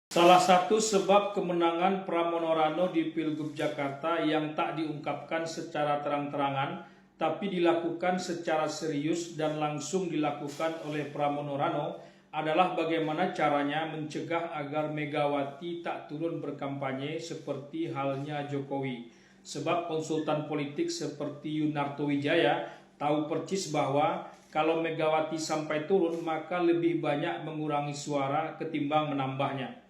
Salah satu sebab kemenangan Pramono Rano di Pilgub Jakarta yang tak diungkapkan secara terang-terangan, tapi dilakukan secara serius dan langsung dilakukan oleh Pramono Rano adalah bagaimana caranya mencegah agar Megawati tak turun berkampanye seperti halnya Jokowi. Sebab konsultan politik seperti Yunarto Wijaya tahu persis bahwa kalau Megawati sampai turun maka lebih banyak mengurangi suara ketimbang menambahnya.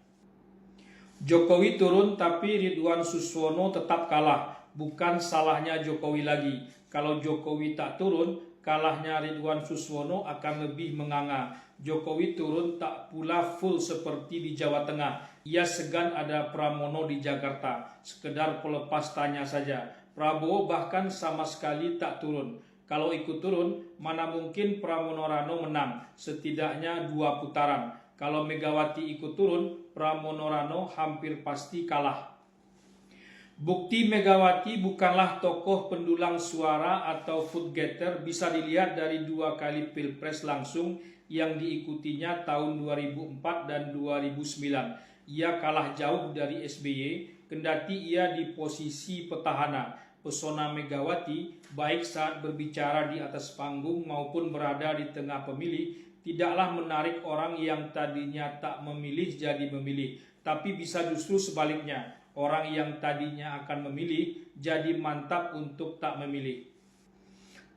Jokowi turun tapi Ridwan Suswono tetap kalah, bukan salahnya Jokowi lagi. Kalau Jokowi tak turun, kalahnya Ridwan Suswono akan lebih menganga. Jokowi turun tak pula full seperti di Jawa Tengah. Ia segan ada Pramono di Jakarta, sekedar pelepas tanya saja. Prabowo bahkan sama sekali tak turun. Kalau ikut turun, mana mungkin Pramono Rano menang, setidaknya 2 putaran. Kalau Megawati ikut turun, Pramono Rano hampir pasti kalah. Bukti Megawati bukanlah tokoh pendulang suara atau vote getter bisa dilihat dari 2 kali pilpres langsung yang diikutinya tahun 2004 dan 2009. Ia kalah jauh dari SBY, kendati ia di posisi petahana. Pesona Megawati, baik saat berbicara di atas panggung maupun berada di tengah pemilih, tidaklah menarik orang yang tadinya tak memilih jadi memilih, tapi bisa justru sebaliknya, orang yang tadinya akan memilih jadi mantap untuk tak memilih.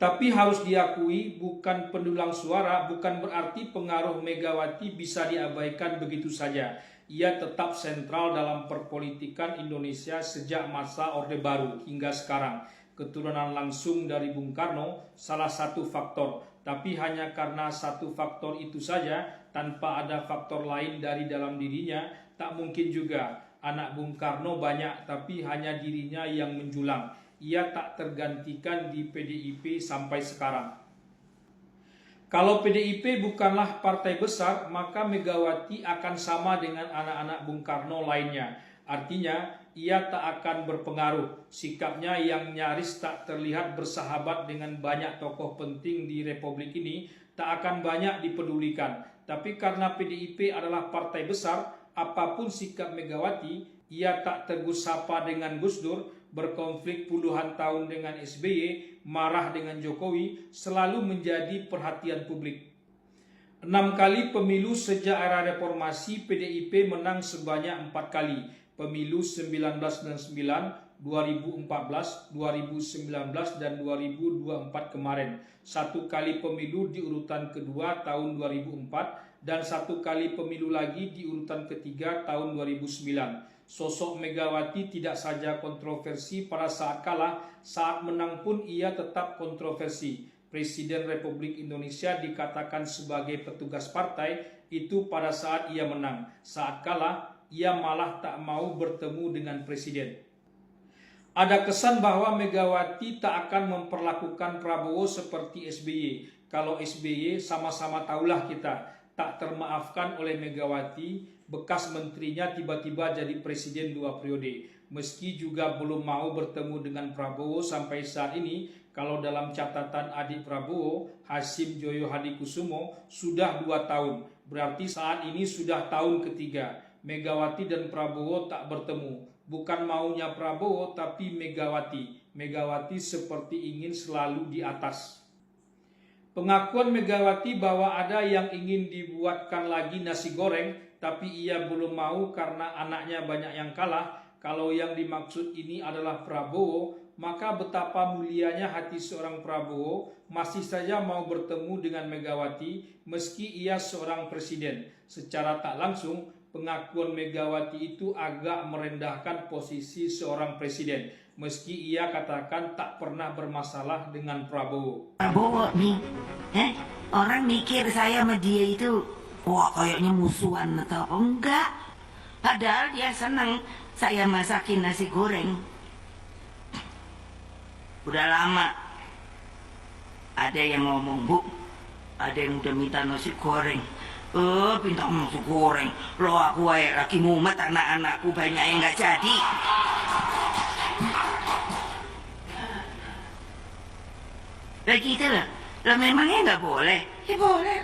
Tapi harus diakui, bukan pendulang suara bukan berarti pengaruh Megawati bisa diabaikan begitu saja. Ia tetap sentral dalam perpolitikan Indonesia sejak masa Orde Baru hingga sekarang. Keturunan langsung dari Bung Karno salah satu faktor, tapi hanya karena satu faktor itu saja tanpa ada faktor lain dari dalam dirinya, tak mungkin juga. Anak Bung Karno banyak tapi hanya dirinya yang menjulang. Ia tak tergantikan di PDIP sampai sekarang. Kalau PDIP bukanlah partai besar, maka Megawati akan sama dengan anak-anak Bung Karno lainnya. Artinya, ia tak akan berpengaruh. Sikapnya yang nyaris tak terlihat bersahabat dengan banyak tokoh penting di Republik ini tak akan banyak dipedulikan. Tapi karena PDIP adalah partai besar, apapun sikap Megawati, ia tak tegur sapa dengan Gus Dur, berkonflik puluhan tahun dengan SBY, marah dengan Jokowi, selalu menjadi perhatian publik. 6 kali pemilu sejak era reformasi, PDIP menang sebanyak 4 kali. Pemilu 1999, 2014, 2019, dan 2024 kemarin. 1 kali pemilu di urutan kedua tahun 2004 dan 1 kali pemilu lagi di urutan ketiga tahun 2009. Sosok Megawati tidak saja kontroversi pada saat kalah, saat menang pun ia tetap kontroversi. Presiden Republik Indonesia dikatakan sebagai petugas partai itu pada saat ia menang. Saat kalah, ia malah tak mau bertemu dengan presiden. Ada kesan bahwa Megawati tak akan memperlakukan Prabowo seperti SBY. Kalau SBY sama-sama tahulah kita, tak termaafkan oleh Megawati, bekas menterinya tiba-tiba jadi presiden 2 periode. Meski juga belum mau bertemu dengan Prabowo sampai saat ini, kalau dalam catatan adik Prabowo, Hasim Joyo Hadikusumo, sudah 2 tahun. Berarti saat ini sudah tahun ketiga. Megawati dan Prabowo tak bertemu. Bukan maunya Prabowo tapi Megawati. Megawati seperti ingin selalu di atas. Pengakuan Megawati bahwa ada yang ingin dibuatkan lagi nasi goreng, tapi ia belum mau karena anaknya banyak yang kalah. Kalau yang dimaksud ini adalah Prabowo, maka betapa mulianya hati seorang Prabowo masih saja mau bertemu dengan Megawati meski ia seorang presiden. Secara tak langsung, pengakuan Megawati itu agak merendahkan posisi seorang presiden, meski ia katakan tak pernah bermasalah dengan Prabowo. Prabowo nih, orang mikir saya sama dia itu, wah kayaknya musuhan atau enggak. Padahal dia senang saya masakin nasi goreng. Udah lama ada yang ngomong, Bu, ada yang udah minta nasi goreng. Minta nasi goreng. Lo aku lagi mumet, anak-anakku banyak yang nggak jadi. Lah gitu loh. Lah memangnya nggak boleh? Ya boleh.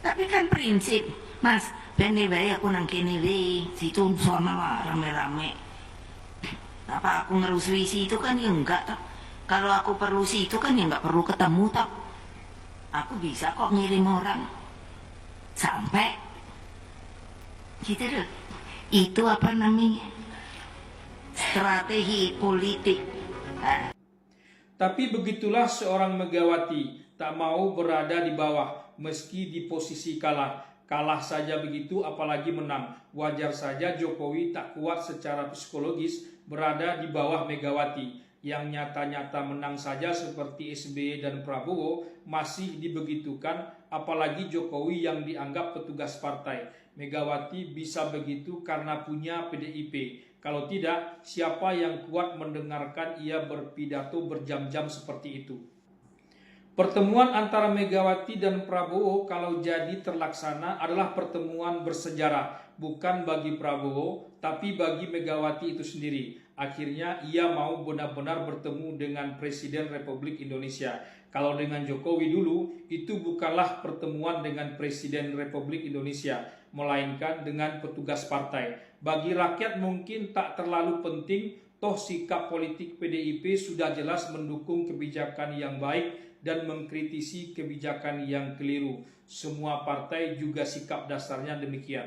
Tapi kan prinsip, Mas, Pende bae aku nang kene we, situ sama lah rame-rame. Apa aku ngerusui situ kan ya enggak toh. Kalau aku perlu situ kan ya enggak perlu ketemu toh. Aku bisa kok ngirim orang sampai gitu deh. Itu apa namanya? Strategi politik. Nah, Tapi begitulah seorang Megawati, tak mau berada di bawah, meski di posisi kalah. Kalah saja begitu, apalagi menang. Wajar saja Jokowi tak kuat secara psikologis berada di bawah Megawati. Yang nyata-nyata menang saja seperti SBY dan Prabowo masih dibegitukan, apalagi Jokowi yang dianggap petugas partai. Megawati bisa begitu karena punya PDIP. Kalau tidak, siapa yang kuat mendengarkan ia berpidato berjam-jam seperti itu? Pertemuan antara Megawati dan Prabowo kalau jadi terlaksana adalah pertemuan bersejarah, bukan bagi Prabowo, tapi bagi Megawati itu sendiri. Akhirnya ia mau benar-benar bertemu dengan Presiden Republik Indonesia. Kalau dengan Jokowi dulu, itu bukanlah pertemuan dengan Presiden Republik Indonesia, melainkan dengan petugas partai. Bagi rakyat mungkin tak terlalu penting, toh sikap politik PDIP sudah jelas mendukung kebijakan yang baik dan mengkritisi kebijakan yang keliru. Semua partai juga sikap dasarnya demikian.